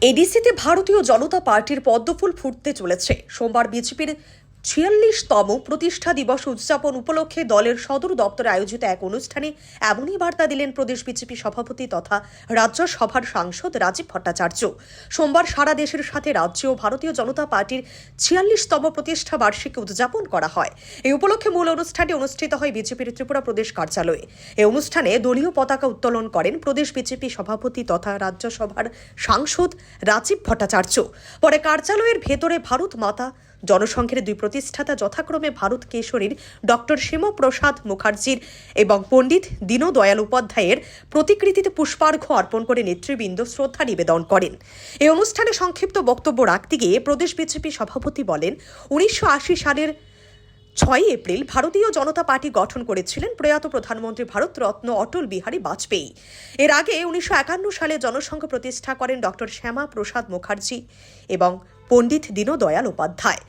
এডিসিতে ভারতীয় জনতা পার্টির পদ্মফুল ফুটতে চলেছে। সোমবার বিজেপির ৪৬তম প্রতিষ্ঠা দিবস উদযাপন উপলক্ষে দলের সদর দপ্তরে আয়োজিত এক অনুষ্ঠানে এমনই বার্তা দিলেন প্রদেশ বিজেপি সভাপতি তথা রাজ্যসভার সাংসদ রাজীব ভট্টাচার্য। সোমবার সারা দেশের সাথে রাজ্যেও ভারতীয় জনতা পার্টির ৪৬তম প্রতিষ্ঠা বার্ষিকী উদযাপন করা হয়। এই উপলক্ষে মূল অনুষ্ঠানটি অনুষ্ঠিত হয় বিজেপির ত্রিপুরা প্রদেশ কার্যালয়ে। এই অনুষ্ঠানে দলীয় পতাকা উত্তোলন করেন প্রদেশ বিজেপি সভাপতি তথা রাজ্যসভার সাংসদ রাজীব ভট্টাচার্য। পরে কার্যালয়ের ভেতরে ভারত মাতা জনসংঘের দুই প্রতিষ্ঠাতা যথাক্রমে ভারত কেশরীর ডক্টর শ্যামাপ্রসাদ মুখার্জির এবং পণ্ডিত দীনদয়াল উপাধ্যায়ের প্রতিকৃতিতে পুষ্পার্ঘ্য অর্পণ করে নেতৃবৃন্দ শ্রদ্ধা নিবেদন করেন। এই অনুষ্ঠানে সংক্ষিপ্ত বক্তব্য রাখতে গিয়ে প্রদেশ বিজেপি সভাপতি বলেন, ১৯৮০ সালের ৬ এপ্রিল ভারতীয় জনতা পার্টি গঠন করেছিলেন প্রয়াত প্রধানমন্ত্রী ভারতরত্ন অটল বিহারী বাজপেয়ী। এর আগে ১৯৫১ সালে জনসংঘ প্রতিষ্ঠা করেন ডক্টর শ্যামাপ্রসাদ মুখার্জি এবং পণ্ডিত দীনদয়াল উপাধ্যায়।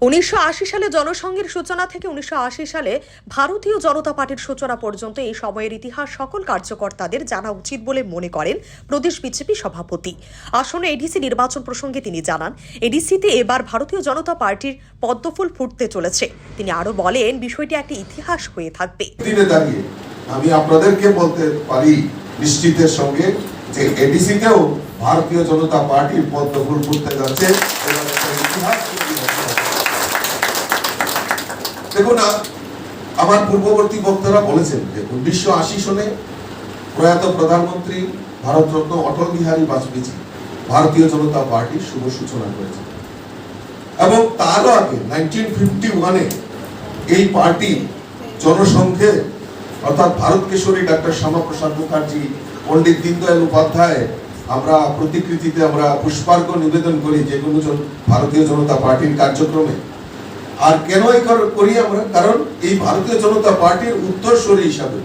১৯৮০ সালে জনসংঘের সূচনা থেকে ১৯৮০ সালে ভারতীয় জনতা পার্টির সূচনা পর্যন্ত এই সময়ের ইতিহাস সকল কার্যকর্তাদের জানা উচিত বলে মনে করেন প্রদেশ বিজেপি সভাপতি। আসন্ন এডিসি নির্বাচন প্রসঙ্গে তিনি জানান, এডিসিতে এবার ভারতীয় জনতা পার্টির পদ্মফুল ফুটতে চলেছে। তিনি আরো বলেন, বিষয়টি একটি ইতিহাস হয়ে থাকবে। আমি আপনাদেরকে বলতে পারি নিশ্চিতের সঙ্গে যে এডিসিতেও ভারতীয় জনতা পার্টির পদ্মফুল ফুটতে যাচ্ছে। দেখুন, আমার পূর্ববর্তী বক্তারা বলেছেন যে ১৯৮০ সনে প্রয়াত প্রধানমন্ত্রী ভারতরত্ন অটল বিহারী বাজপেয়ী ভারতীয় জনতা পার্টির শুভ সূচনা করেছেন এবং তারও আগে 1951-এ এই পার্টি জনসংঘে অর্থাৎ ভারত কেশরী ডক্টর শ্যামাপ্রসাদ মুখার্জি, পণ্ডিত দীনদয়াল উপাধ্যায় আমরা প্রতিকৃতিতে আমরা পুষ্পার্ঘ্য নিবেদন করি যে কোনো ভারতীয় জনতা পার্টির কার্যক্রমে। আর কেন এই করি আমরা? কারণ এই ভারতীয় জনতা পার্টির উত্তরসূরি হিসাবে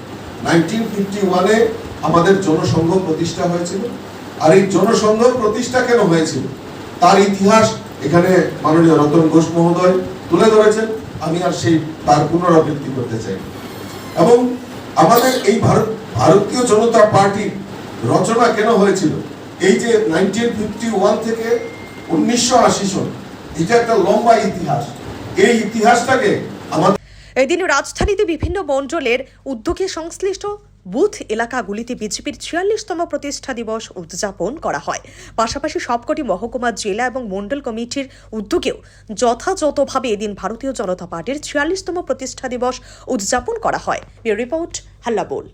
1951-এ আমাদের জনসংঘ প্রতিষ্ঠা হয়েছিল। আর এই জনসংঘ প্রতিষ্ঠা কেন হয়েছিল তার ইতিহাস এখানে মাননীয় রতন ঘোষ মহোদয় তুলে ধরেছেন। আমি আর সেই তার পুনরাবৃত্তি করতে চাই। এবং আমাদের এই ভারতীয় জনতা পার্টির রচনা কেন হয়েছিল, এই যে 1951 থেকে 1980 সন, এটা একটা লম্বা ইতিহাস। এই ইতিহাসটাকে আমাদের এদিন রাজধানীতে বিভিন্ন মণ্ডলের উদ্যোগে সংশ্লিষ্ট বুথ এলাকাগুলিতে বিজেপির ৪৬তম প্রতিষ্ঠা দিবস উদযাপন করা হয়। পাশাপাশি সবকটি মহকুমা, জেলা এবং মণ্ডল কমিটির উদ্যোগেও যথাযথভাবে এদিন ভারতীয় জনতা পার্টির ৪৬তম প্রতিষ্ঠা দিবস উদযাপন করা হয়। রিপোর্ট হাল্লা বোল।